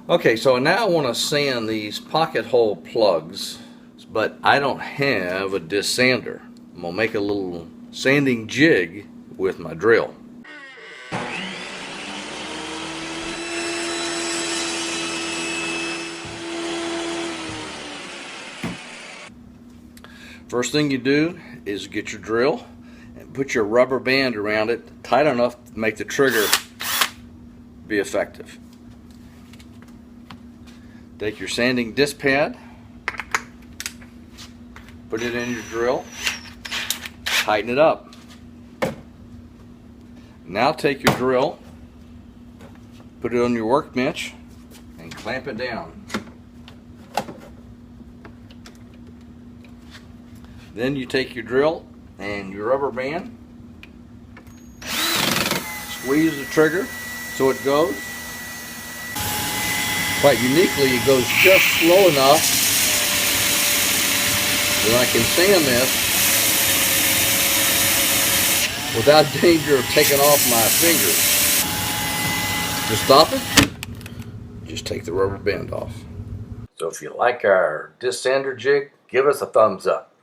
Okay, so now I want to sand these pocket hole plugs, but I don't have a disc sander. I'm going to make a little sanding jig with my drill. First thing you do is get your drill and put your rubber band around it tight enough to make the trigger be effective. Take your sanding disc pad, put it in your drill, tighten it up. Now take your drill, put it on your workbench, and clamp it down. Then you take your drill and your rubber band, squeeze the trigger so it goes. Quite uniquely, it goes just slow enough that I can sand this without danger of taking off my fingers. To stop it, just take the rubber band off. So if you like our disc sander jig, give us a thumbs up.